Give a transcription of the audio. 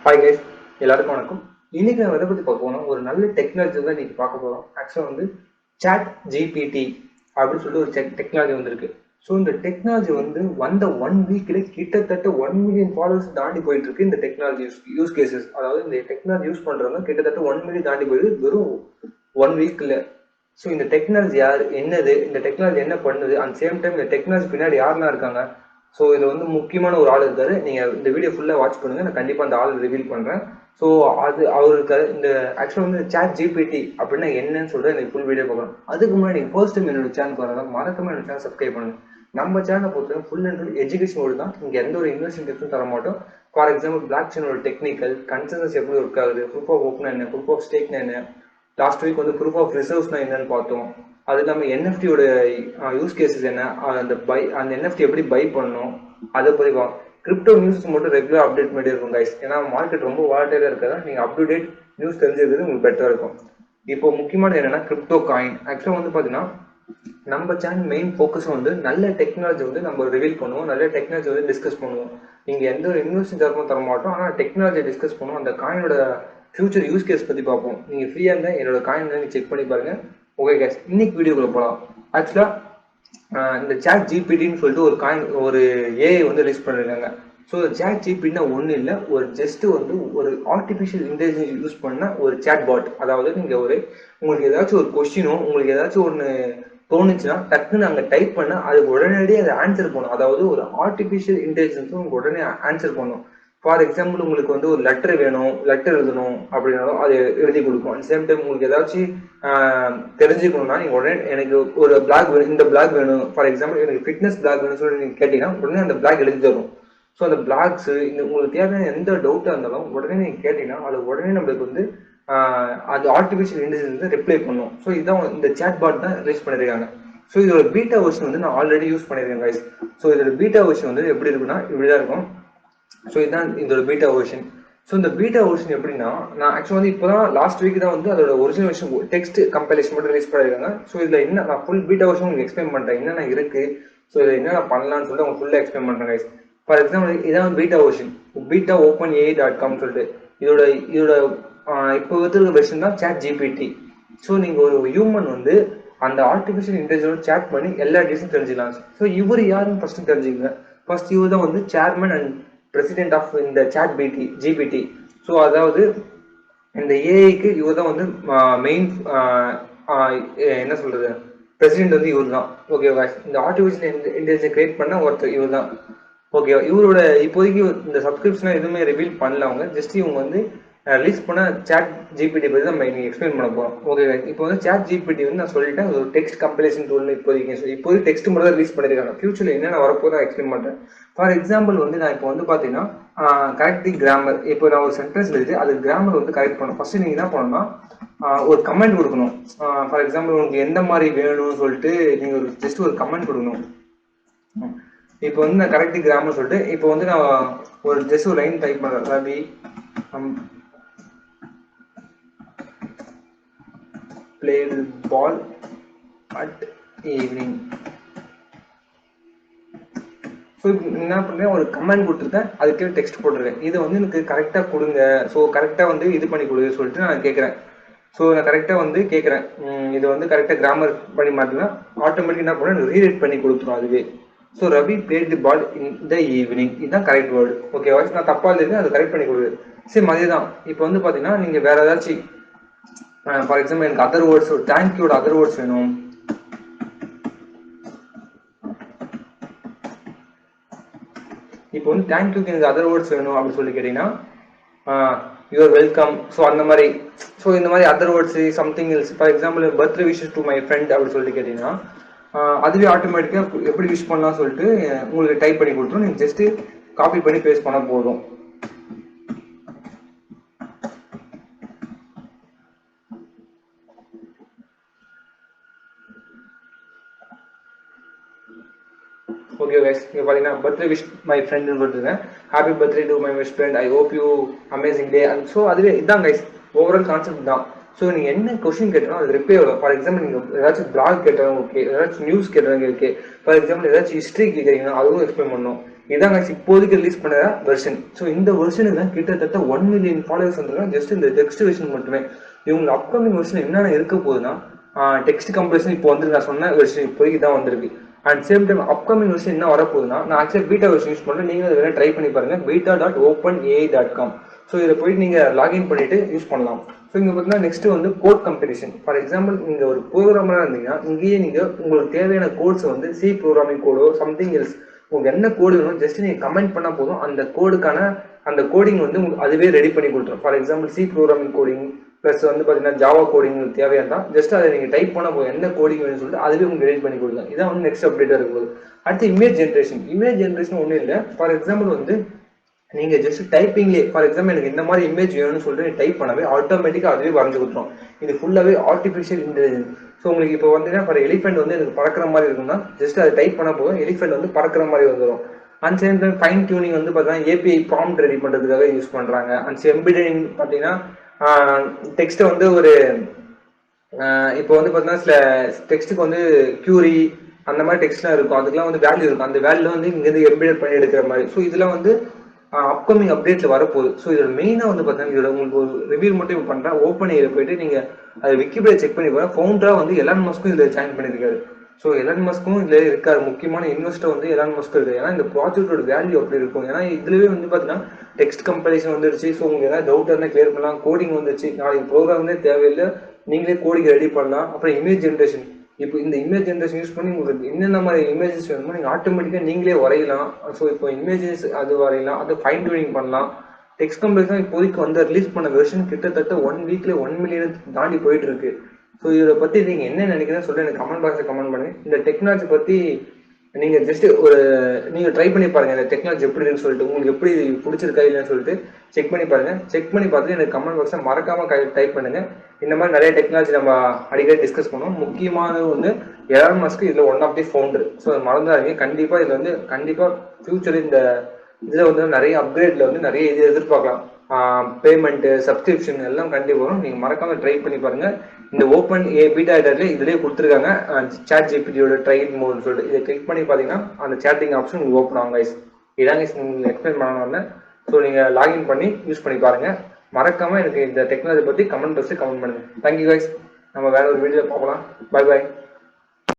Hi guys, எல்லாருக்கும் வணக்கம். இன்னைக்கு நம்ம எதை பத்தி பார்க்க போறோம், ஒரு நல்ல டெக்னாலஜி தான் இன்னைக்கு பார்க்க போறோம். ஆக்சுவலா வந்து சாட் ஜிபிடி அப்படின்னு சொல்லிட்டு ஒரு டெக்னாலஜி வந்திருக்கு. ஸோ இந்த டெக்னாலஜி வந்த 1 வீக்ல கிட்டத்தட்ட 1 மில்லியன் ஃபாலோவர்ஸ் தாண்டி போயிட்டு இருக்கு. இந்த டெக்னாலஜி யூஸ் கேசஸ், அதாவது இந்த டெக்னாலஜி யூஸ் பண்றவங்க கிட்டத்தட்ட 1 மில்லியன் தாண்டி போயிருக்கு வெறும் 1 வீக்ல. ஸோ இந்த டெக்னாலஜி யார், என்னது, இந்த டெக்னாலஜி என்ன பண்ணுது, அண்ட் சேம் டைம் இந்த டெக்னாலஜி பின்னாடி யாரெல்லாம் இருக்காங்க. ஸோ இது முக்கியமான ஒரு ஆள் இருக்காரு. நீங்க இந்த வீடியோ ஃபுல்லா வாட்ச் பண்ணுங்க, நான் கண்டிப்பா அந்த ஆள் ரிவீல் பண்றேன். ஸோ அது அவருக்கு இந்த ஆக்சுவலா சாட் ஜிபிடி அப்படின்னா என்னன்னு சொல்லிட்டு எனக்கு ஃபுல் வீடியோ பார்க்கணும். அதுக்கு முன்னாடி நீங்க ஃபர்ஸ்ட் டைம் என்னோட சேனல் வரலாம், மறக்காம என்னோட சேனல் சப்ஸ்கிரைப் பண்ணுங்க. நம்ம சேனலை பொறுத்தவரை ஃபுல் அண்ட் ஃபுல் எஜுகேஷன் தான். இங்க எந்த ஒரு இன்வெஸ்டிங் டிப்ஸும் தர மாட்டோம். ஃபார் எக்ஸாம்பிள் பிளாக் செயினோட டெக்னிக்கல் கன்சென்சஸ் எப்படி ஒர்க் ஆகுது, ப்ரூஃப் ஆஃப் ஓப்பன் என்ன, ப்ரூஃப் ஆஃப் ஸ்டேக்னா என்ன, லாஸ்ட் வீக் ப்ரூஃப் ஆஃப் ரிசர்வ்ஸ்னா என்னன்னு பார்த்தோம். அது இல்லாமல் என்எஃப்டியோட யூஸ் கேசஸ் என்ன, அந்த என்எஃப்டி எப்படி பை பண்ணணும், அதை பற்றி கிரிப்டோ நியூஸ் மட்டும் ரெகுலர் அப்டேட் பண்ணி இருக்கும் கைஸ். ஏன்னா மார்க்கெட் ரொம்ப வாலட்டைலா இருக்கிறதா நீங்க அப் டு டேட் நியூஸ் தெரிஞ்சுக்கிறது உங்களுக்கு பெட்டரா இருக்கும். இப்போ முக்கியமானது என்னன்னா கிரிப்டோ காயின். ஆக்சுவலா பாத்தீங்கன்னா நம்ம சேனல் மெயின் ஃபோக்கஸ் நல்ல டெக்னாலஜி நம்ம ரிவீல் பண்ணுவோம், நல்ல டெக்னாலஜி டிஸ்கஸ் பண்ணுவோம். நீங்க எந்த ஒரு இன்வெஸ்டிங் தர மாட்டோம், ஆனால் டெக்னாலஜி டிஸ்கஸ் பண்ணுவோம். அந்த காயினோட ஃபியூச்சர் யூஸ் கேஸ் பத்தி பார்ப்போம். நீங்க ஃப்ரீயா இருந்தா என்னோட காயின் நீங்க செக் பண்ணி பாருங்க. ஓகே கைஸ், இன்னைக்கு வீடியோக்குள்ள போகலாம். ஆக்சுவலா இந்த சாட் ஜிபிடின்னு சொல்லிட்டு ஒரு ஏஐ ரிலீஸ் பண்ணிருக்காங்க. ஸோ சாட் ஜிபிடினா ஒன்றும் இல்லை, ஒரு ஜஸ்ட் ஒரு ஆர்டிஃபிஷியல் இன்டெலிஜென்ஸ் யூஸ் பண்ண ஒரு சாட் பாட். அதாவது நீங்க உங்களுக்கு ஏதாச்சும் ஒரு கொஸ்டினோ, உங்களுக்கு ஏதாச்சும் ஒன்று தோணுச்சுன்னா டக்குன்னு அங்கே டைப் பண்ண அதுக்கு உடனடியே அதை ஆன்சர் பண்ணும். அதாவது ஒரு ஆர்டிஃபிஷியல் இன்டெலிஜென்ஸும் உங்களுக்கு உடனே ஆன்சர் பண்ணும். ஃபார் எக்ஸாம்பிள் உங்களுக்கு ஒரு லெட்டர் வேணும், லெட்டர் எழுதணும் அப்படின்னாலும் அது எழுதி கொடுக்கும். அட் சேம் டைம் உங்களுக்கு ஏதாச்சும் தெரிஞ்சுக்கணும்னா நீங்க உடனே எனக்கு ஒரு பிளாக் வேணும், இந்த பிளாக் வேணும், ஃபார் எக்ஸாம்பிள் எனக்கு ஃபிட்னஸ் பிளாக் வேணும்னு சொல்லி நீங்க கேட்டீங்கன்னா உடனே அந்த பிளாக் எழுதி தரும். ஸோ அந்த பிளாக்ஸ் உங்களுக்கு தேவையான எந்த டவுட்டாக இருந்தாலும் உடனே நீங்க கேட்டீங்கன்னா அது உடனே நம்மளுக்கு அது ஆர்டிஃபிஷியல் இன்டெலிஜென்ஸ் ரிப்ளை பண்ணும். ஸோ இதுதான் இந்த சாட் பாட் தான் ரிலீஸ் பண்ணிருக்காங்க. ஸோ இதோட பீட்டா வெர்ஷன் நான் ஆல்ரெடி யூஸ் பண்ணிருக்கேன் கைஸ். ஸோ இதோட பீட்டா வெர்ஷன் எப்படி இருக்குன்னா இப்படிதான் இருக்கும். ஸோ இதுதான் இதோட பீட்டா வெர்ஷன். ஸோ இந்த பீட்டா வெர்ஷன் எப்படின்னா, நான் ஆக்சுவலி இப்போதான் லாஸ்ட் வீக் தான் அதோட ஒரிஜினல் வெர்ஷன் டெக்ஸ்ட் கம்பைலேஷன் மட்டும் ரிலீஸ் பண்ணிருக்காங்க. ஸோ இதுல என்ன நான் ஃபுல் பீட்டா வெர்ஷன் உங்களுக்கு எக்ஸ்பிளைன் பண்றேன், என்னென்ன இருக்கு, ஸோ இதை என்னென்ன பண்ணலாம்னு சொல்லிட்டு உங்களுக்கு ஃபுல்லாக எக்ஸ்பிளைன் பண்றேன் கைஸ். ஃபார் எக்ஸாம்பிள் இதான் பீட்டா வெர்ஷன், பீட்டா OpenAI.com சொல்லிட்டு இதோட இதோட இப்போ இருக்கிற வெர்ஷன் தான் சாட் ஜிபிடி. ஸோ நீங்க ஒரு ஹியூமன் அந்த ஆர்டிஃபிஷியல் இன்டெலிஜென்ஸ் சேட் பண்ணி எல்லா டீஸும் தெரிஞ்சுக்கலாம். ஸோ இவர் யாருன்னு ஃபர்ஸ்ட் தெரிஞ்சுங்க. ஃபர்ஸ்ட் இவர் தான் சேர்மன் அண்ட் பிரசிடென்ட் ஆஃப் இந்த சாட் ஜிபிடி. ஸோ அதாவது இந்த ஏஐக்கு இவர் தான் மெயின் என்ன சொல்றது, பிரசிடென்ட் இவர் தான். ஓகேவா, இந்த ஆர்டிஃபிஷியல் இன்டெலிஜென்ஸ் கிரியேட் பண்ண ஒருத்தர் இவர் தான். ஓகே, இவரோட இப்போதைக்கு இந்த சப்ஸ்கிரிப்ஷன் எதுவுமே ரிவீல் பண்ணல அவங்க. ஜஸ்ட் இவங்க ரிலீஸ் பண்ண சாட் ஜிபிடி பற்றி தான் நம்ம எக்ஸ்பிளைன் பண்ண போகிறோம். ஓகே, இப்போ சாட் ஜிபிடி நான் சொல்லிட்டேன், ஒரு டெக்ஸ்ட் கம்பைலேஷன் டூல்னு இப்போதைக்கு டெக்ஸ்ட் மட்டும் தான் ரிலீஸ் பண்ணியிருக்காங்க. ஃபியூச்சரில் என்னென்ன வரப்போது நான் எக்ஸ்பிளைன் பண்ணுறேன். ஃபார் எக்ஸாம்பிள் நான் இப்போ பார்த்தீங்கன்னா கரெக்டிங் கிராமர். இப்போ நான் ஒரு சென்டென்ஸ் இருக்குது, அது கிராமர் கரெக்ட் பண்ணணும். ஃபர்ஸ்ட் நீங்கள் என்ன பண்ணணும்னா ஒரு கமெண்ட் கொடுக்கணும். ஃபார் எக்ஸாம்பிள் உங்களுக்கு எந்த மாதிரி வேணும்னு சொல்லிட்டு நீங்கள் ஜஸ்ட் ஒரு கமெண்ட் கொடுக்கணும். இப்போ நான் கரெக்டிங் கிராமர் சொல்லிட்டு இப்போ நான் ஒரு ஜஸ்ட் ஒரு லைன் டைப் பண்ணுறேன். Ravi played ball at evening. So என்ன பண்ணுறேன், ஒரு கமெண்ட் கொடுத்துருக்கேன், அதுக்கே டெக்ஸ்ட் போட்டிருக்கேன். இதை எனக்கு கரெக்டாக கொடுங்க, ஸோ கரெக்டாக இது பண்ணி கொடுங்க சொல்லிட்டு நான் கேட்குறேன். ஸோ நான் கரெக்டாக கேட்குறேன், இது கரெக்டாக கிராமர் பண்ணி மாற்றினா ஆட்டோமேட்டிக் என்ன பண்ணுறேன், ரீரைட் பண்ணி கொடுத்துரும் அதுவே. So Ravi played the ball in the evening, இதுதான் கரெக்ட் வேர்டு. ஓகேவா, நான் தப்பாக இருக்கேன், அது கரெக்ட் பண்ணி கொடுக்குது. சரி, அதே தான். இப்போ பார்த்தீங்கன்னா நீங்கள் வேற ஏதாச்சும் ஃபார் எக்ஸாம்பிள் எனக்கு அதர் வேர்ட்ஸ், ஒரு தேங்க்யூட அதர் வேர்ட்ஸ் வேணும். இப்போ தேங்க்யூக்கு எனக்கு அதர் வேர்ட்ஸ் வேணும் அப்படின்னு சொல்லி கேட்டீங்கன்னா யூஆர் வெல்கம். ஸோ அந்த மாதிரி, ஸோ இந்த மாதிரி other words something else. For example birthday wishes to my friend அப்படின்னு சொல்லி கேட்டீங்கன்னா அதுவே ஆட்டோமேட்டிக்காக எப்படி விஷ் பண்ணலாம் சொல்லிட்டு உங்களுக்கு டைப் பண்ணி கொடுத்துரும். நீங்கள் ஜஸ்ட் காப்பி பண்ணி பேஸ்ட் பண்ண போதும். ஓகே கைஸ், இங்கே பார்த்தீங்கன்னா பர்த்டே விஷ் மை ஃப்ரெண்டுன்னு சொல்லிட்டுருக்கேன். Happy birthday to my best friend, I hope you amazing day. So அதுவே இதுதான் கைஸ், ஓவரால் கான்செப்ட் தான். ஸோ நீங்கள் என்ன கொஸ்டின் கேட்டாலும் அது ரிப்ளை வரும். ஃபார் எக்ஸாம்பிள் நீங்கள் ஏதாச்சும் பிளாக் கேட்டாலும் ஓகே, ஏதாச்சும் நியூஸ் கேட்டாலும் ஓகே, ஃபார் எக்ஸாம்பிள் ஏதாச்சும் ஹிஸ்ட்ரி கேட்குறீங்கன்னா அதுவும் எக்ஸ்பிளைன் பண்ணணும். இதான் இப்போதைக்கு ரிலீஸ் பண்ண வெர்ஷன். ஸோ இந்த வெர்ஷனுக்கு தான் கிட்டத்தட்ட 1 மில்லியன் ஃபாலோவர்ஸ் வந்துருக்காங்க ஜஸ்ட் இந்த டெக்ஸ்ட் வெர்ஷன் மட்டுமே. இவங்க அப்கமிங் வெர்ஷன் என்னென்ன இருக்க போகுதுன்னா டெக்ஸ்ட் கம்ப்ரேஷன் இப்போ வந்து நான் சொன்ன வெர்ஷன் இப்போதைக்கு தான் வந்திருக்கு. And same time upcoming version என்ன வரப்போகுதுன்னா, நான் ஆக்சுவலி பீட்டா வெர்ஷன் யூஸ் பண்ணுறேன், நீங்களும் வேணா ட்ரை பண்ணி பாருங்க. beta.openai.com. ஸோ இதை போயிட்டு நீங்கள் லாகின் பண்ணிட்டு யூஸ் பண்ணலாம். ஸோ இங்கே பார்த்தீங்கன்னா நெக்ஸ்ட் வந்து கோட் கம்பெடிஷன். ஃபார் எக்ஸாம்பிள் நீங்கள் ஒரு ப்ரோக்ராமராக இருந்தீங்கன்னா இங்கேயே நீங்கள் உங்களுக்கு தேவையான கோட்ஸ் வந்து சி ப்ரோக்ராமிங் கோடோ சம்திங் எல்ஸ் உங்களுக்கு என்ன கோடு வேணும் ஜஸ்ட் நீங்கள் கமெண்ட் பண்ணால் போதும், அந்த கோடுக்கான அந்த கோடிங் வந்து அதுவே ரெடி பண்ணி கொடுத்துரும். For example C programming coding plus வந்து பார்த்தீங்கன்னா ஜாவா கோடிங் தேவையாக இருந்தால் ஜஸ்ட் அதை நீங்கள் டைப் பண்ண போதும், என்ன கோடிங் வேணும்னு சொல்லிட்டு அதுவே உங்களுக்கு ரெடி பண்ணி கொடுக்கும். இதான் வந்து நெக்ஸ்ட் அப்டேட்டாக இருக்கும்போது. அடுத்து இமேஜ் ஜென்ரேஷன் ஒன்றும் இல்லை. ஃபார் எக்ஸாம்பிள் வந்து நீங்க ஜஸ்ட் டைப்பிங்லேயே ஃபார் எக்ஸாம்பிள் எனக்கு இந்த மாதிரி இமேஜ் வேணும்னு சொல்லிட்டு டைப் பண்ணவே ஆட்டோமேட்டிக்காக அதுவே வரைஞ்சு கொடுத்துரும். இது ஃபுல்லாகவே ஆர்டிஃபிஷியல் இன்டெலிஜென்ஸ். ஸோ உங்களுக்கு இப்போ வந்து ஃபார் எலிஃபென்ட் வந்து எனக்கு பறக்கிற மாதிரி இருக்குன்னா ஜஸ்ட் அதை டைப் பண்ண போதும், எலிஃபென்ட் வந்து பறக்கிற மாதிரி வந்துடும். And same time fine tuning வந்து பார்த்தீங்கன்னா ஏபிஐ ப்ராம்ப்ட் ரெடி பண்ணுறதுக்காக யூஸ் பண்ணுறாங்க. அண்ட் எம்பிடிங் பார்த்தீங்கன்னா டெக்ஸ்ட்டை வந்து ஒரு இப்போ வந்து பார்த்தீங்கன்னா சில டெக்ஸ்ட்டுக்கு வந்து கியூரி அந்த மாதிரி டெக்ஸ்ட்லாம் இருக்கும், அதுக்கெல்லாம் வந்து வேல்யூ இருக்கும், அந்த வேல்யூ வந்து இங்கேருந்து எம்பிடட் பண்ணி எடுக்கிற மாதிரி. ஸோ இதெல்லாம் வந்து அப்கமிங் அப்டேட்ல வரப்போகுது. ஸோ இதோட மெயினாக வந்து பார்த்தீங்கன்னா இதோட உங்களுக்கு ஒரு ரிவ்யூ மட்டும் பண்ணுறேன். ஓப்பன்ஐல போயிட்டு நீங்கள் அதை விக்கிபீடியா செக் பண்ணி பாருங்க. ஃபவுண்டராக வந்து எலான் மஸ்க்கும் இதில் ஜாயின் பண்ணியிருக்காரு. ஸோ எலான் மஸ்க்கும் இதில் இருக்காரு, முக்கியமான இன்வெஸ்டர் வந்து எலான் மஸ்க் இருக்காரு. ஏன்னா இந்த ப்ராஜெக்டோட வேல்யூ அப்படி இருக்கும். ஏன்னா இதுலவே வந்து பார்த்தீங்கன்னா டெக்ஸ்ட் கம்பெரிசன் வந்துருச்சு. ஸோ உங்களுக்கு ஏதாவது டவுட் இருந்தால் கிளியர் பண்ணலாம். கோடிங் வந்துருச்சு, நாளைக்கு ப்ரோக்ராமே தேவையில்லை, நீங்களே கோடிங் ரெடி பண்ணலாம். அப்புறம் இமேஜ் ஜென்ரேஷன், இப்போ இந்த இமேஜ் ஜென்ரேஷன் யூஸ் பண்ணி உங்களுக்கு என்னென்ன மாதிரி இமேஜஸ் வேணுமோ நீங்கள் ஆட்டோமேட்டிக்காக நீங்களே வரையலாம். ஸோ இப்போ இமேஜஸ் அது வரையலாம், அது ஃபைன் டியூனிங் பண்ணலாம். டெக்ஸ்ட் கம்பெரிசன் இப்போதைக்கு வந்து ரிலீஸ் பண்ண வெர்ஷன் கிட்டத்தட்ட 1 வீக்ல 1 மில்லியன் தாண்டி போயிட்டு இருக்கு. ஸோ இதை பற்றி நீங்கள் என்ன நினைக்கிறேன்னு சொல்லிட்டு எனக்கு கமெண்ட் பாக்ஸில் கமெண்ட் பண்ணுங்க. இந்த டெக்னாலஜி பற்றி நீங்கள் ஜஸ்ட் நீங்கள் ட்ரை பண்ணி பாருங்கள், இந்த டெக்னாலஜி எப்படி இருக்குன்னு சொல்லிட்டு உங்களுக்கு எப்படி பிடிச்சிருக்கா இல்லைன்னு சொல்லிட்டு செக் பண்ணி பாருங்கள். செக் பண்ணி பார்த்துட்டு எனக்கு கமெண்ட் பாக்ஸில் மறக்காமல் டைப் பண்ணுங்கள். இந்த மாதிரி நிறைய டெக்னாலஜி நம்ம அடிக்கடி டிஸ்கஸ் பண்ணுவோம். முக்கியமானது வந்து எலான் மஸ்க் இதில் one of the founder. So மறந்துடாதீங்க. கண்டிப்பாக இதில் வந்து கண்டிப்பாக ஃபியூச்சர் இந்த இதில் வந்து நிறைய அப்கிரேடில் வந்து நிறைய இது எதிர்பார்க்கலாம். பேமெண்ட்டு சப்ஸ்கிரிப்ஷன் எல்லாம் கண்டிப்பாக வரும். நீங்கள் மறக்காமல் ட்ரை பண்ணி பாருங்கள். இந்த ஓப்பன் பீட்டா இதுலேயே கொடுத்துருக்காங்க சாட் ஜிபிடியோட ட்ரையல் மோட்னு சொல்லிட்டு. இதை கிளிக் பண்ணி பார்த்தீங்கன்னா அந்த சேட்டிங் ஆப்ஷன் உங்களுக்கு ஓப்பன் ஆகும் கைஸ். இதாங்க உங்களுக்கு எக்ஸ்பிளைன் பண்ணணும். ஸோ நீங்கள் லாகின் பண்ணி யூஸ் பண்ணி பாருங்கள். மறக்காமல் எனக்கு இந்த டெக்னாலஜி பற்றி கமெண்ட் பாக்ஸில் கமெண்ட் பண்ணுங்கள். Thank you guys. நம்ம வேற ஒரு வீடியோ பார்க்கலாம். Bye bye.